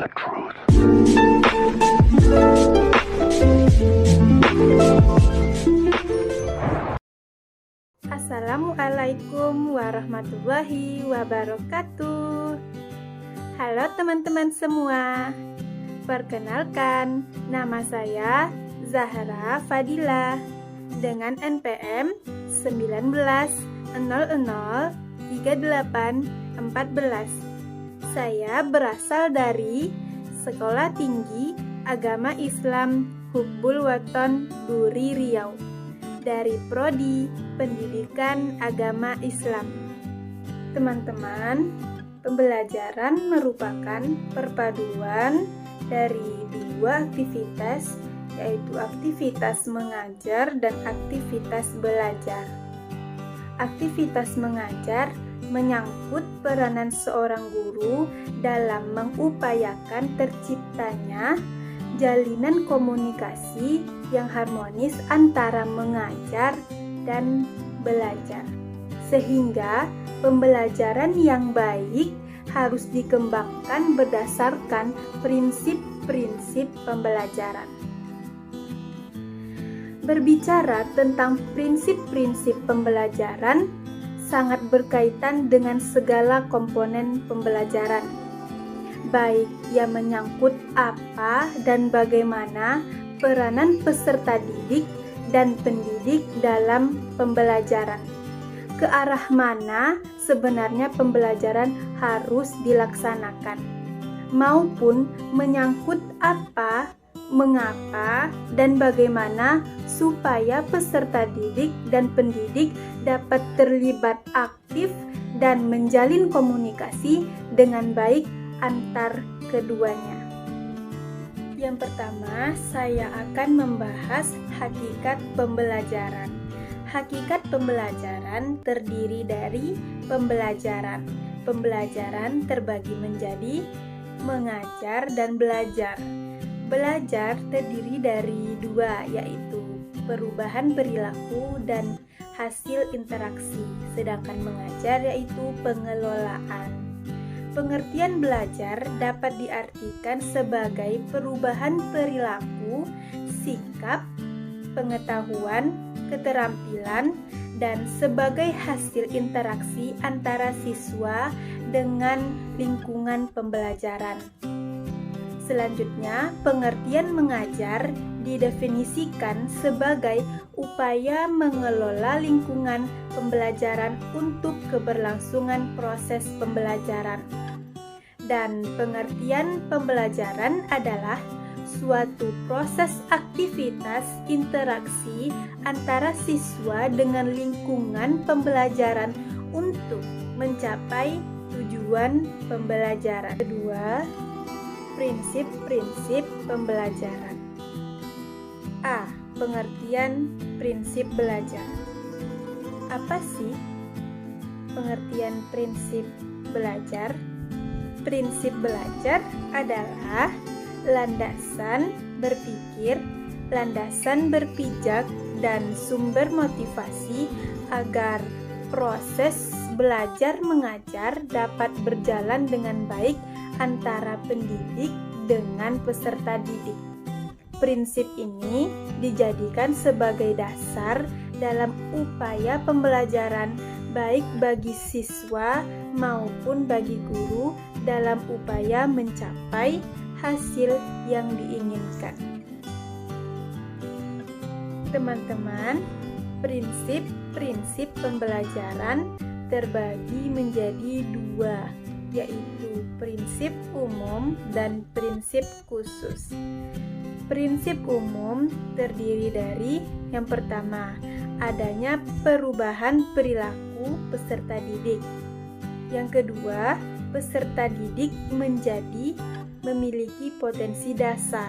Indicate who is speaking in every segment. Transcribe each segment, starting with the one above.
Speaker 1: the truth.
Speaker 2: Assalamualaikum warahmatullahi wabarakatuh. Halo teman-teman semua. Perkenalkan, nama saya Zahra Fadilah dengan NPM 19003814. Saya berasal dari Sekolah Tinggi Agama Islam Hubbul Waton Duri Riau dari Prodi Pendidikan Agama Islam. Teman-teman, pembelajaran merupakan perpaduan dari dua aktivitas, yaitu aktivitas mengajar dan aktivitas belajar. Aktivitas mengajar menyangkut peranan seorang guru dalam mengupayakan terciptanya jalinan komunikasi yang harmonis antara mengajar dan belajar, sehingga pembelajaran yang baik harus dikembangkan berdasarkan prinsip-prinsip pembelajaran. Berbicara tentang prinsip-prinsip pembelajaran sangat berkaitan dengan segala komponen pembelajaran, baik yang menyangkut apa dan bagaimana peranan peserta didik dan pendidik dalam pembelajaran, ke arah mana sebenarnya pembelajaran harus dilaksanakan, maupun menyangkut apa, mengapa, dan bagaimana supaya peserta didik dan pendidik dapat terlibat aktif dan menjalin komunikasi dengan baik antar keduanya. Yang pertama, saya akan membahas hakikat pembelajaran. Hakikat pembelajaran terdiri dari pembelajaran. Pembelajaran terbagi menjadi mengajar dan belajar. Belajar terdiri dari dua, yaitu perubahan perilaku dan hasil interaksi, sedangkan mengajar yaitu pengelolaan. Pengertian belajar dapat diartikan sebagai perubahan perilaku, sikap, pengetahuan, keterampilan, dan sebagai hasil interaksi antara siswa dengan lingkungan pembelajaran. Selanjutnya, pengertian mengajar didefinisikan sebagai upaya mengelola lingkungan pembelajaran untuk keberlangsungan proses pembelajaran. Dan pengertian pembelajaran adalah suatu proses aktivitas interaksi antara siswa dengan lingkungan pembelajaran untuk mencapai tujuan pembelajaran. Kedua, prinsip-prinsip pembelajaran. A. Pengertian prinsip belajar. Apa sih pengertian prinsip belajar? Prinsip belajar adalah landasan berpikir, landasan berpijak, dan sumber motivasi agar proses belajar mengajar dapat berjalan dengan baik antara pendidik dengan peserta didik. Prinsip ini dijadikan sebagai dasar dalam upaya pembelajaran baik bagi siswa maupun bagi guru dalam upaya mencapai hasil yang diinginkan. Teman-teman, prinsip-prinsip pembelajaran terbagi menjadi dua, yaitu prinsip umum dan prinsip khusus. Prinsip umum terdiri dari yang pertama, adanya perubahan perilaku peserta didik. Yang kedua, peserta didik memiliki potensi dasar.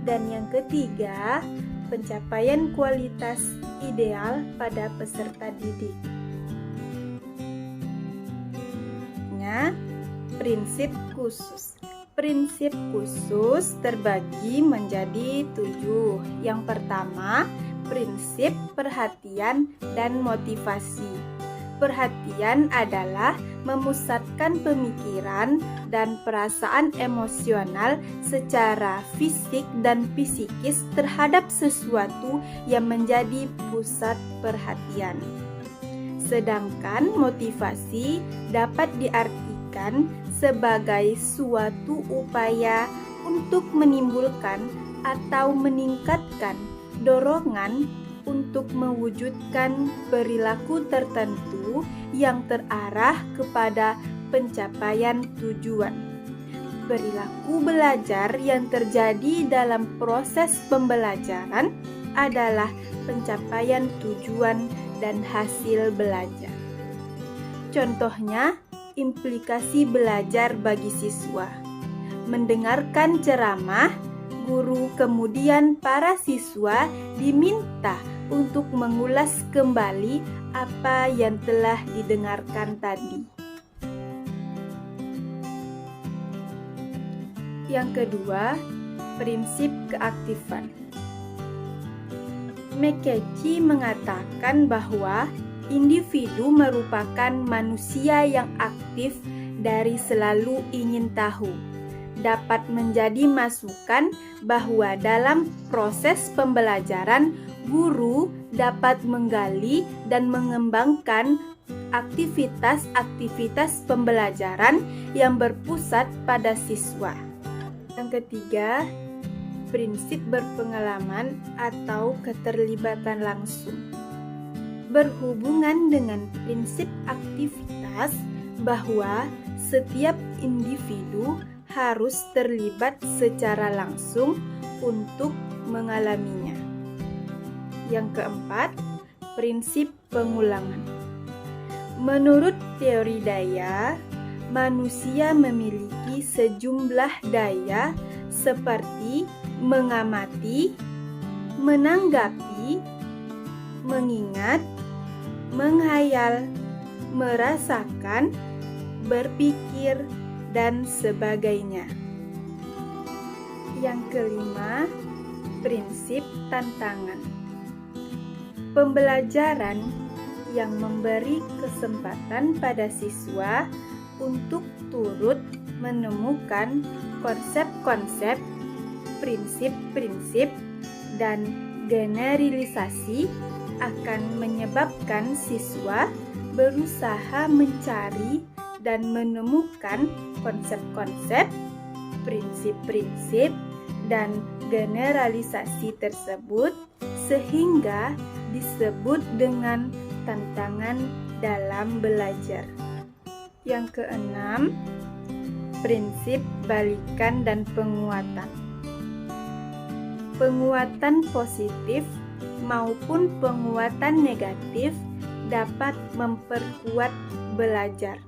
Speaker 2: Dan yang ketiga, pencapaian kualitas ideal pada peserta didik. Prinsip khusus. Prinsip khusus terbagi menjadi 7. Yang pertama, prinsip perhatian dan motivasi. Perhatian adalah memusatkan pemikiran dan perasaan emosional secara fisik dan psikis terhadap sesuatu yang menjadi pusat perhatian. Sedangkan motivasi dapat diartikan sebagai suatu upaya untuk menimbulkan atau meningkatkan dorongan untuk mewujudkan perilaku tertentu yang terarah kepada pencapaian tujuan. Perilaku belajar yang terjadi dalam proses pembelajaran adalah pencapaian tujuan dan hasil belajar. Contohnya, implikasi belajar bagi siswa. Mendengarkan ceramah, guru kemudian para siswa diminta untuk mengulas kembali apa yang telah didengarkan tadi. Yang kedua, prinsip keaktifan. McKechnie mengatakan bahwa individu merupakan manusia yang aktif dari selalu ingin tahu. Dapat menjadi masukan bahwa dalam proses pembelajaran, guru dapat menggali dan mengembangkan aktivitas-aktivitas pembelajaran yang berpusat pada siswa. Yang ketiga, prinsip berpengalaman atau keterlibatan langsung. Berhubungan dengan prinsip aktivitas bahwa setiap individu harus terlibat secara langsung untuk mengalaminya. Yang keempat, prinsip pengulangan. Menurut teori daya, manusia memiliki sejumlah daya seperti mengamati, menanggapi, mengingat, menghayal, merasakan, berpikir, dan sebagainya. Yang kelima, prinsip tantangan. Pembelajaran yang memberi kesempatan pada siswa untuk turut menemukan konsep-konsep, prinsip-prinsip, dan generalisasi akan menyebabkan siswa berusaha mencari dan menemukan konsep-konsep, prinsip-prinsip, dan generalisasi tersebut sehingga disebut dengan tantangan dalam belajar. Yang keenam, prinsip balikan dan penguatan. Penguatan positif maupun penguatan negatif dapat memperkuat belajar.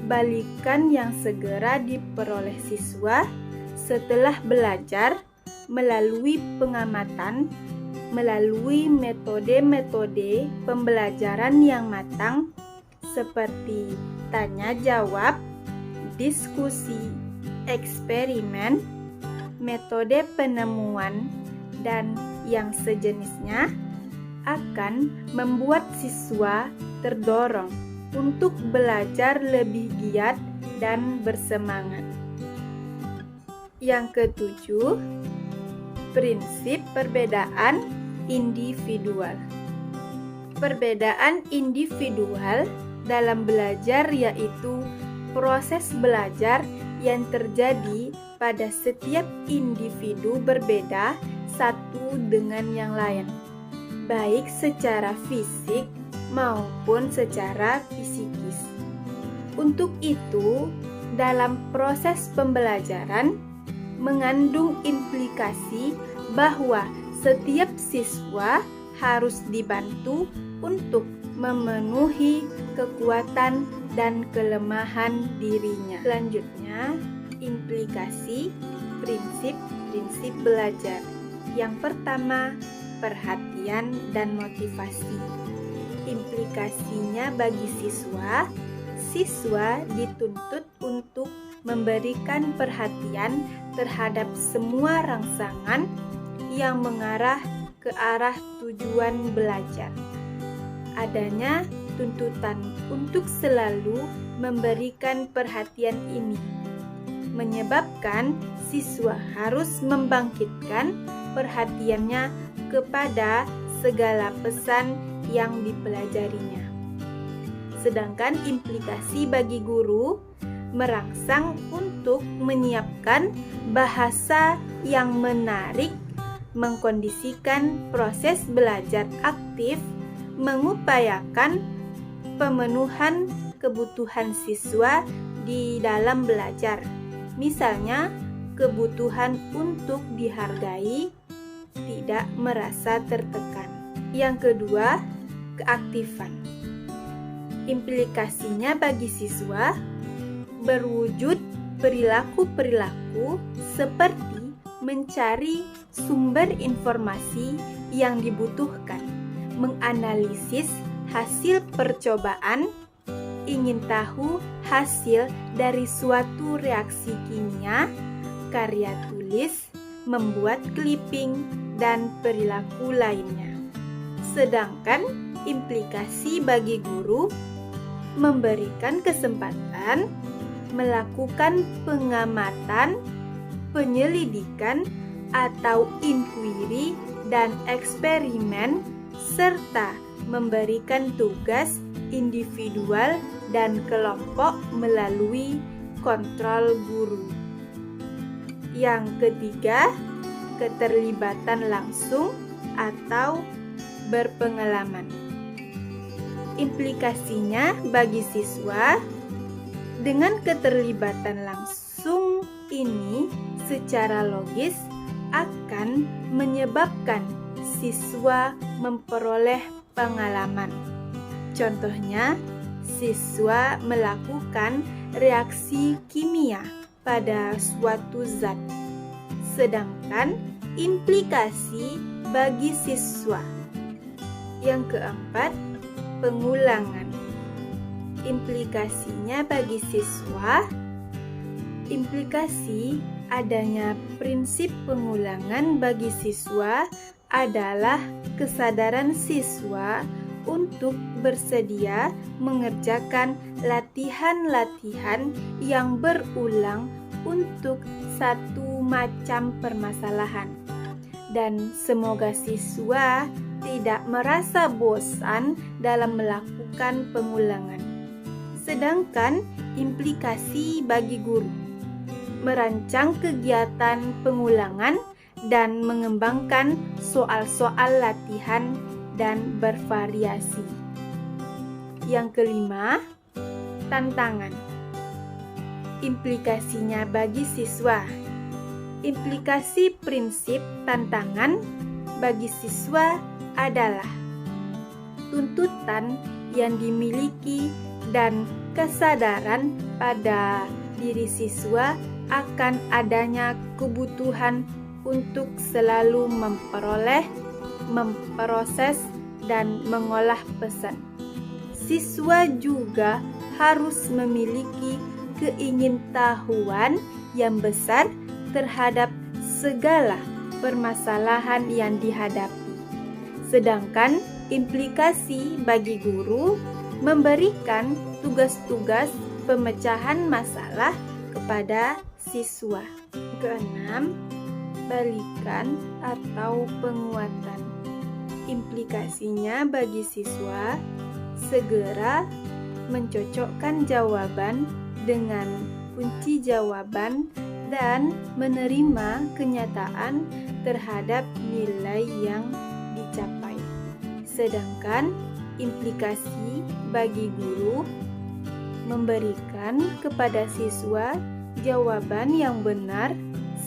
Speaker 2: Balikan yang segera diperoleh siswa setelah belajar melalui pengamatan, melalui metode-metode pembelajaran yang matang seperti tanya jawab, diskusi, eksperimen, metode penemuan, dan yang sejenisnya akan membuat siswa terdorong untuk belajar lebih giat dan bersemangat. Yang ketujuh, prinsip perbedaan individual. Perbedaan individual dalam belajar yaitu proses belajar yang terjadi pada setiap individu berbeda satu dengan yang lain, baik secara fisik maupun secara psikis. Untuk itu, dalam proses pembelajaran mengandung implikasi bahwa setiap siswa harus dibantu untuk memenuhi kekuatan dan kelemahan dirinya. Selanjutnya, implikasi prinsip-prinsip belajar. Yang pertama, perhatian dan motivasi. Implikasinya bagi siswa dituntut untuk memberikan perhatian terhadap semua rangsangan yang mengarah ke arah tujuan belajar. Adanya tuntutan untuk selalu memberikan perhatian ini menyebabkan siswa harus membangkitkan perhatiannya kepada segala pesan yang dipelajarinya. Sedangkan implikasi bagi guru merangsang untuk menyiapkan bahasa yang menarik, mengkondisikan proses belajar aktif, mengupayakan pemenuhan kebutuhan siswa di dalam belajar. Misalnya, kebutuhan untuk dihargai, tidak merasa tertekan. Yang kedua, keaktifan. Implikasinya bagi siswa berwujud perilaku-perilaku seperti mencari sumber informasi yang dibutuhkan, menganalisis hasil percobaan, ingin tahu hasil dari suatu reaksi kimia, karya tulis, membuat clipping, dan perilaku lainnya. Sedangkan implikasi bagi guru memberikan kesempatan melakukan pengamatan, penyelidikan, atau inquiry dan eksperimen, serta memberikan tugas individual dan kelompok melalui kontrol guru. Yang ketiga, keterlibatan langsung atau berpengalaman. Implikasinya bagi siswa, dengan keterlibatan langsung ini secara logis akan menyebabkan siswa memperoleh pengalaman. Contohnya, siswa melakukan reaksi kimia pada suatu zat. Sedangkan implikasi bagi siswa. Yang keempat, pengulangan. Implikasinya bagi siswa, implikasi adanya prinsip pengulangan bagi siswa adalah kesadaran siswa untuk bersedia mengerjakan latihan-latihan yang berulang untuk satu macam permasalahan. Dan semoga siswa tidak merasa bosan dalam melakukan pengulangan. Sedangkan implikasi bagi guru merancang kegiatan pengulangan dan mengembangkan soal-soal latihan dan bervariasi. Yang kelima, tantangan. Implikasinya bagi siswa. Implikasi prinsip tantangan bagi siswa adalah tuntutan yang dimiliki dan kesadaran pada diri siswa akan adanya kebutuhan untuk selalu memperoleh, memproses, dan mengolah pesan. Siswa juga harus memiliki keingintahuan yang besar terhadap segala permasalahan yang dihadapi. Sedangkan implikasi bagi guru memberikan tugas-tugas pemecahan masalah kepada siswa. Keenam, balikan atau penguatan. Implikasinya bagi siswa segera mencocokkan jawaban dengan kunci jawaban dan menerima kenyataan terhadap nilai yang dicapai. Sedangkan implikasi bagi guru memberikan kepada siswa jawaban yang benar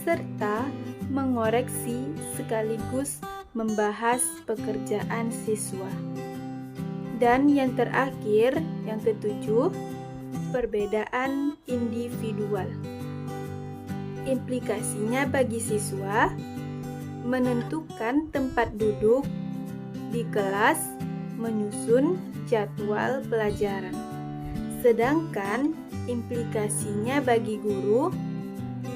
Speaker 2: serta mengoreksi sekaligus membahas pekerjaan siswa. Dan yang terakhir, yang ketujuh, perbedaan individual. Implikasinya bagi siswa menentukan tempat duduk di kelas, menyusun jadwal pelajaran. Sedangkan implikasinya bagi guru,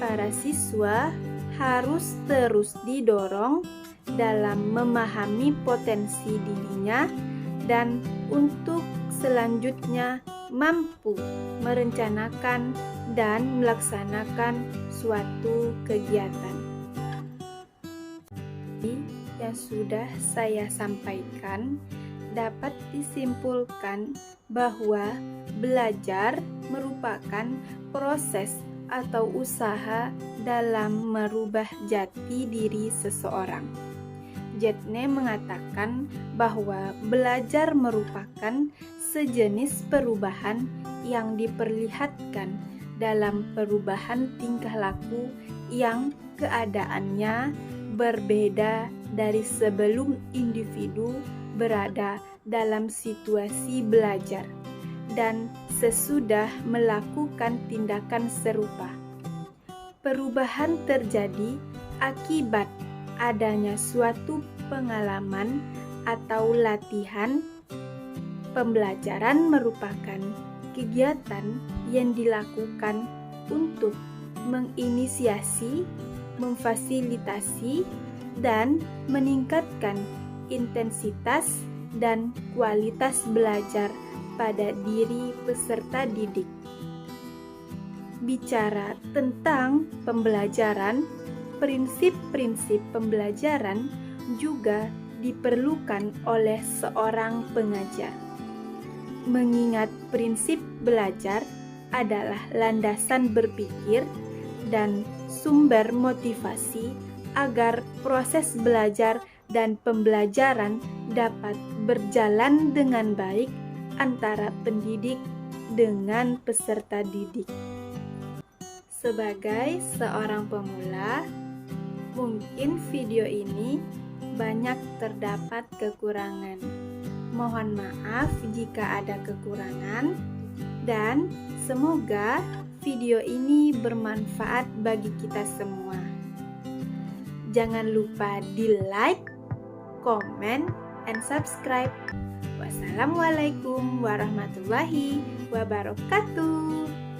Speaker 2: para siswa harus terus didorong dalam memahami potensi dirinya dan untuk selanjutnya mampu merencanakan dan melaksanakan suatu kegiatan. Yang sudah saya sampaikan dapat disimpulkan bahwa belajar merupakan proses atau usaha dalam merubah jati diri seseorang. Jetne mengatakan bahwa belajar merupakan sejenis perubahan yang diperlihatkan dalam perubahan tingkah laku yang keadaannya berbeda dari sebelum individu berada dalam situasi belajar dan sesudah melakukan tindakan serupa. Perubahan terjadi akibat adanya suatu pengalaman atau latihan. Pembelajaran merupakan kegiatan yang dilakukan untuk menginisiasi, memfasilitasi, dan meningkatkan intensitas dan kualitas belajar pada diri peserta didik. Bicara tentang pembelajaran, prinsip-prinsip pembelajaran juga diperlukan oleh seorang pengajar. Mengingat prinsip belajar adalah landasan berpikir dan sumber motivasi agar proses belajar dan pembelajaran dapat berjalan dengan baik antara pendidik dengan peserta didik. Sebagai seorang pemula, mungkin video ini banyak terdapat kekurangan. Mohon maaf jika ada kekurangan, dan semoga video ini bermanfaat bagi kita semua. Jangan lupa di like, comment, and subscribe. Wassalamualaikum warahmatullahi wabarakatuh.